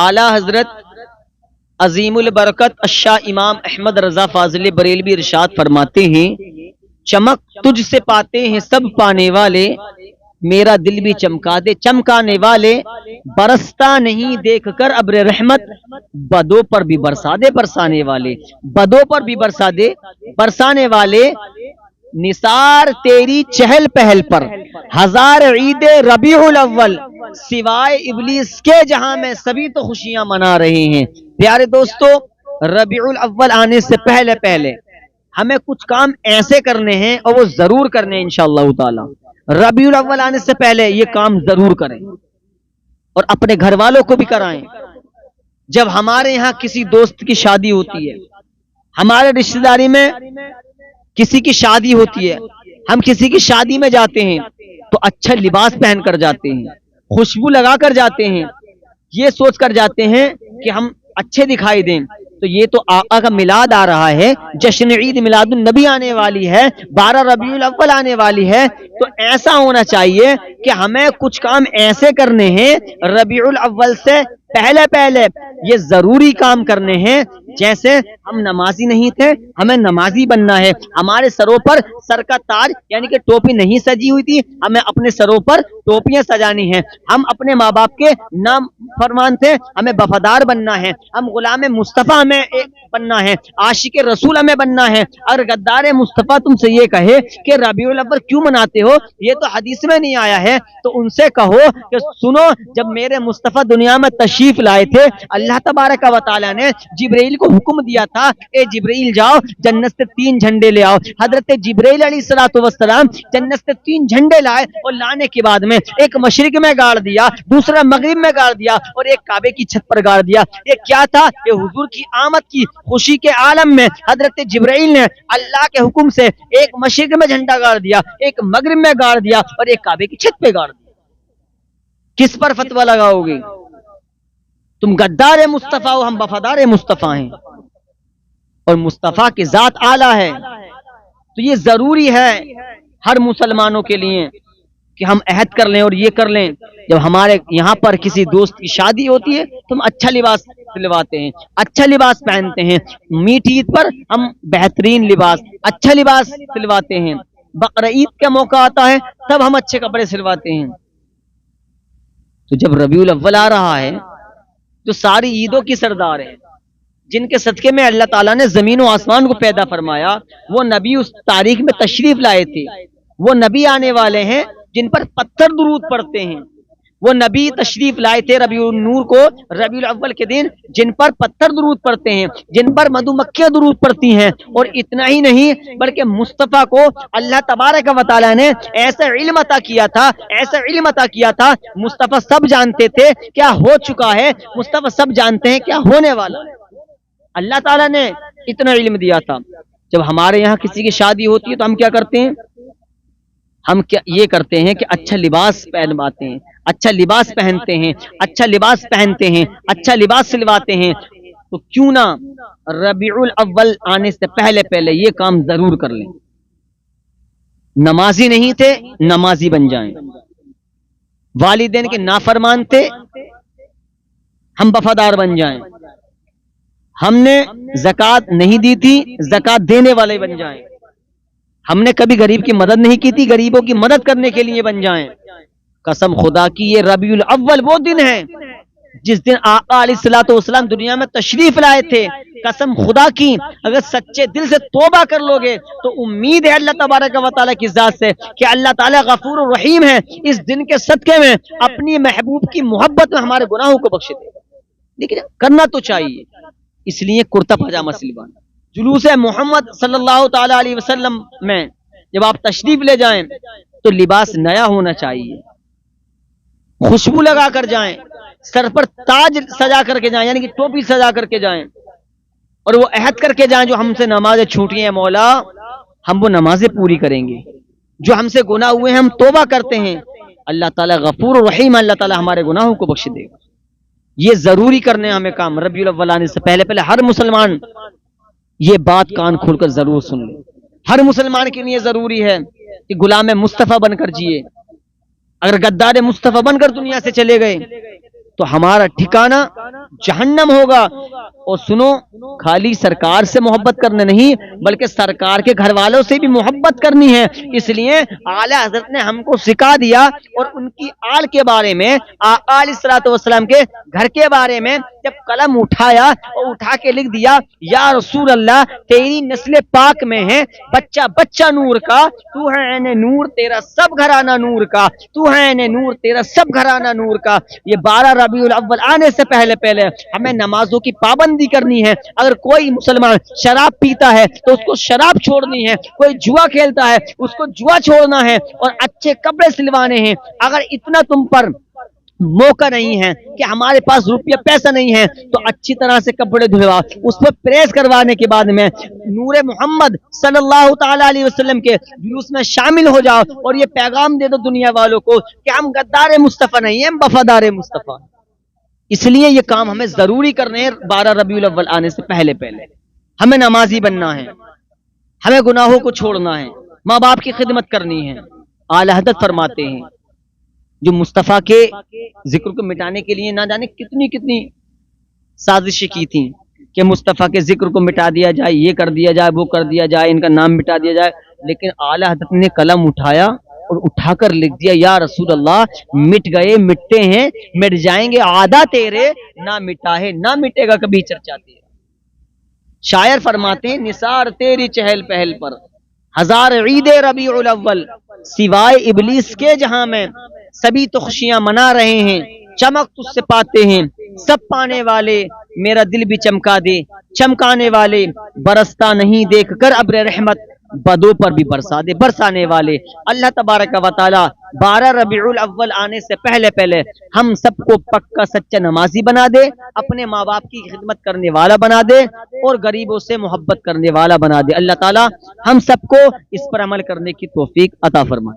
اعلی حضرت عظیم البرکت الشاہ امام احمد رضا فاضل بریلوی ارشاد فرماتے ہیں، چمک تجھ سے پاتے ہیں سب پانے والے، میرا دل بھی چمکا دے چمکانے والے، برستا نہیں دیکھ کر ابر رحمت، بدوں پر بھی برسا دے برسانے والے، بدوں پر بھی برسا دے برسانے والے، نثار تیری چہل پہل پر ہزار عید ربیع الاول، سوائے ابلیس کے جہاں میں سبھی تو خوشیاں منا رہے ہیں۔ پیارے دوستو، ربیع الاول آنے سے پہلے پہلے ہمیں کچھ کام ایسے کرنے ہیں اور وہ ضرور کرنے ہیں انشاءاللہ تعالی۔ ربیع الاول آنے سے پہلے یہ کام ضرور کریں اور اپنے گھر والوں کو بھی کرائیں۔ جب ہمارے یہاں کسی دوست کی شادی ہوتی ہے، ہمارے رشتہ داری میں کسی کی شادی ہوتی ہے، ہم کسی کی شادی میں جاتے ہیں تو اچھا لباس پہن کر جاتے ہیں، خوشبو لگا کر جاتے ہیں، یہ سوچ کر جاتے ہیں کہ ہم اچھے دکھائی دیں۔ تو یہ تو آقا کا میلاد آ رہا ہے، جشن عید میلاد النبی آنے والی ہے، 12 ربیع الاول آنے والی ہے، تو ایسا ہونا چاہیے کہ ہمیں کچھ کام ایسے کرنے ہیں ربیع الاول سے پہلے پہلے، یہ ضروری کام کرنے ہیں۔ جیسے ہم نمازی نہیں تھے، ہمیں نمازی بننا ہے، ہمارے سروں پر سر کا تاج یعنی کہ ٹوپی نہیں سجی ہوئی تھی، ہمیں اپنے سروں پر ٹوپیاں سجانی ہیں۔ ہم اپنے ماں باپ کے نام فرمان تھے، ہمیں وفادار بننا ہے، ہم غلام مصطفیٰ ہمیں بننا ہے، عاشق رسول ہمیں بننا ہے۔ اور غدار مصطفیٰ تم سے یہ کہے کہ ربیع الاول کیوں مناتے ہو، یہ تو حدیث میں نہیں آیا ہے، تو ان سے کہو کہ سنو، جب میرے مصطفیٰ دنیا میں تشریف لائے تھے، اللہ تبارک و تعالیٰ نے جبرائیل کو حکم دیا تھا، اے جبرائیل جاؤ جنت سے 3 جھنڈے لے آؤ۔ حضرت جبرائیل علیہ السلام جنت سے 3 جھنڈے لائے، اور لانے کے بعد میں ایک مشرق میں گاڑ دیا، دوسرا مغرب میں گاڑ دیا، اور ایک کعبے کی چھت پر گاڑ دیا۔ یہ کیا تھا؟ یہ حضور کی آمد کی خوشی کے عالم میں حضرت جبرائیل نے اللہ کے حکم سے ایک مشرق میں جھنڈا گاڑ دیا، ایک مغرب میں گاڑ دیا، اور ایک کعبے کی چھت پہ گاڑ دیا۔ کس پر فتویٰ لگاؤ گے؟ تم غدار مصطفیٰ ہو، ہم وفادار مصطفیٰ ہیں، اور مصطفیٰ کی ذات اعلیٰ ہے۔ تو یہ ضروری ہے ہر مسلمانوں کے لیے کہ ہم عہد کر لیں اور یہ کر لیں، جب ہمارے یہاں پر کسی دوست کی شادی ہوتی ہے تو ہم اچھا لباس سلواتے ہیں، اچھا لباس پہنتے ہیں، میٹھی عید پر ہم بہترین لباس اچھا لباس سلواتے ہیں، بقرعید کا موقع آتا ہے تب ہم اچھے کپڑے سلواتے ہیں۔ تو جب ربیع الاول آ رہا ہے جو ساری عیدوں کی سردار ہے، جن کے صدقے میں اللہ تعالیٰ نے زمین و آسمان کو پیدا فرمایا، وہ نبی اس تاریخ میں تشریف لائے تھے، وہ نبی آنے والے ہیں جن پر پتھر درود پڑتے ہیں، وہ نبی تشریف لائے تھے ربیع النور کو، ربیع الاول کے دن، جن پر پتھر درود پڑتے ہیں، جن پر مدھو مکھیاں درود پڑتی ہیں۔ اور اتنا ہی نہیں بلکہ مصطفیٰ کو اللہ تبارک و تعالیٰ نے ایسا علم عطا کیا تھا، ایسا علم عطا کیا تھا، مصطفیٰ سب جانتے تھے کیا ہو چکا ہے، مصطفیٰ سب جانتے ہیں کیا ہونے والا ہے۔ اللہ تعالیٰ نے اتنا علم دیا تھا۔ جب ہمارے یہاں کسی کی شادی ہوتی ہے تو ہم کیا کرتے ہیں؟ ہم کیا یہ کرتے ہیں کہ اچھا لباس پہنواتے ہیں، اچھا لباس پہنتے ہیں، اچھا لباس پہنتے ہیں، اچھا لباس سلواتے ہیں۔ تو کیوں نہ ربیع الاول آنے سے پہلے پہلے یہ کام ضرور کر لیں۔ نمازی نہیں تھے، نمازی بن جائیں۔ والدین کے نافرمان تھے، ہم وفادار بن جائیں۔ ہم نے زکوٰۃ نہیں دی تھی، زکوٰۃ دینے والے بن جائیں۔ ہم نے کبھی غریب کی مدد نہیں کی تھی، غریبوں کی مدد کرنے کے لیے بن جائیں۔ قسم خدا کی یہ ربیع الاول وہ دن ہے جس دن آقا علیہ الصلوۃ والسلام دنیا میں تشریف لائے تھے۔ قسم خدا کی اگر سچے دل سے توبہ کر لو گے تو امید ہے اللہ تبارک و تعالیٰ کی ذات سے کہ اللہ تعالیٰ غفور الرحیم ہے، اس دن کے صدقے میں اپنی محبوب کی محبت میں ہمارے گناہوں کو بخش دے گا۔ لیکن کرنا تو چاہیے، اس لیے کرتا پاجامہ سلوانا۔ جلوس محمد صلی اللہ تعالی علیہ وسلم میں جب آپ تشریف لے جائیں تو لباس نیا ہونا چاہیے، خوشبو لگا کر جائیں، سر پر تاج سجا کر کے جائیں یعنی کہ ٹوپی سجا کر کے جائیں، اور وہ عہد کر کے جائیں جو ہم سے نمازیں چھوٹی ہیں مولا ہم وہ نمازیں پوری کریں گے، جو ہم سے گناہ ہوئے ہیں ہم توبہ کرتے ہیں، اللہ تعالیٰ غفور الرحیم، اللہ تعالیٰ ہمارے گناہوں کو بخش دے گا۔ یہ ضروری کرنے ہمیں کام ربیع الاول آنے سے پہلے پہلے ہر مسلمان یہ بات کان کھول کر ضرور سن لے۔ ہر مسلمان کے لیے ضروری ہے کہ غلام مصطفیٰ بن کر جیے۔ اگر غدار مصطفیٰ بن کر دنیا سے چلے گئے تو ہمارا ٹھکانہ جہنم ہوگا۔ اور سنو، خالی سرکار سے محبت کرنا نہیں بلکہ سرکار کے گھر والوں سے بھی محبت کرنی ہے۔ اس لیے اعلی حضرت نے ہم کو سکھا دیا، اور ان کی آل کے بارے میں، آقا علیہ الصلوۃ والسلام کے گھر کے بارے میں جب قلم اٹھایا اور اٹھا کے لکھ دیا، یا رسول اللہ تیری نسل پاک میں ہے بچہ بچہ نور کا، تو ہے عین نور تیرا سب گھرانہ نور کا، تو ہے عین نور تیرا سب گھرانہ نور کا۔ یہ 12 ربیع الاول آنے سے پہلے ہمیں نمازوں کی پابندی کرنی ہے۔ اگر کوئی مسلمان شراب پیتا ہے تو اس کو شراب چھوڑنی ہے، کوئی جوا کھیلتا ہے اس کو جوا چھوڑنا ہے، اور اچھے کپڑے سلوانے ہیں۔ اگر اتنا تم پر موقع نہیں ہے کہ ہمارے پاس روپیہ پیسہ نہیں ہے تو اچھی طرح سے کپڑے دھلوا، اس پہ پریس کروانے کے بعد میں نور محمد صلی اللہ تعالی علیہ وسلم کے جلوس میں شامل ہو جاؤ، اور یہ پیغام دے دو دنیا والوں کو کہ ہم غدار مصطفیٰ نہیں ہیں، ہم وفادار مصطفیٰ۔ اس لیے یہ کام ہمیں ضروری کرنے ہیں۔ 12 ربیع الاول آنے سے پہلے ہمیں نمازی بننا ہے، ہمیں گناہوں کو چھوڑنا ہے، ماں باپ کی خدمت کرنی ہے۔ اعلی حضرت فرماتے ہیں جو مصطفیٰ کے ذکر کو مٹانے کے لیے نہ جانے کتنی کتنی سازشیں کی تھیں کہ مصطفیٰ کے ذکر کو مٹا دیا جائے، یہ کر دیا جائے، وہ کر دیا جائے، ان کا نام مٹا دیا جائے، لیکن اعلی حضرت نے قلم اٹھایا اور اٹھا کر لکھ دیا، یا رسول اللہ مٹ گئے، مٹتے ہیں، مٹ جائیں گے، عادہ تیرے نہ مٹا ہے، نہ مٹے گا کبھی چرچا تیرا۔ شاعر فرماتے ہیں نثار تیری چہل پہل پر ہزار عید ربیع الاول، سوائے ابلیس کے جہاں میں سبھی تو خوشیاں منا رہے ہیں، چمک تجھ سے پاتے ہیں سب پانے والے، میرا دل بھی چمکا دے چمکانے والے، برستا نہیں دیکھ کر ابر رحمت، بدوں پر بھی برسا دے برسانے والے۔ اللہ تبارک و تعالی 12 ربیع الاول آنے سے پہلے ہم سب کو پکا سچا نمازی بنا دے، اپنے ماں باپ کی خدمت کرنے والا بنا دے، اور غریبوں سے محبت کرنے والا بنا دے۔ اللہ تعالی ہم سب کو اس پر عمل کرنے کی توفیق عطا فرمائے۔